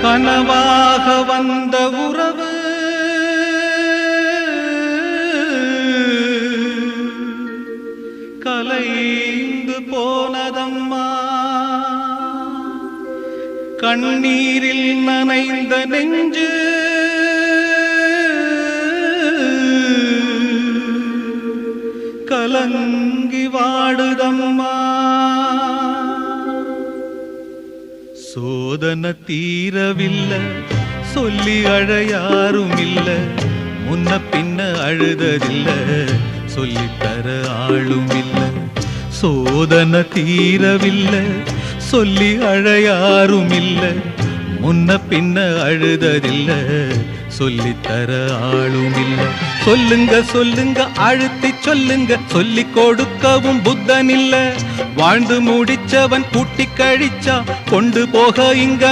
கனவாக வந்த உறவு கலைந்து போனதம்மா. கண்ணீரில் நனைந்த நெஞ்சு கலங்கி வாடுதம்மா. சோதனை தீரவில்லை, சொல்லி அழ யாரும் இல்ல, முன்ன பின்ன அழுததில்ல, சொல்லித்தர ஆளும் இல்ல. சோதனை தீரவில்லை, சொல்லி அழ யாரும் இல்ல, முன்ன பின்ன அழுததில்ல, சொல்லித்தர ஆளும் இல்ல. சொல்லுங்க சொல்லுங்க அழுத்தி சொல்லுங்க, சொல்லி கொடுக்கவும் புத்தன் இல்ல. வாழ்ந்து முடிச்சவன் கூட்டி கழிச்சா கொண்டு போக இங்க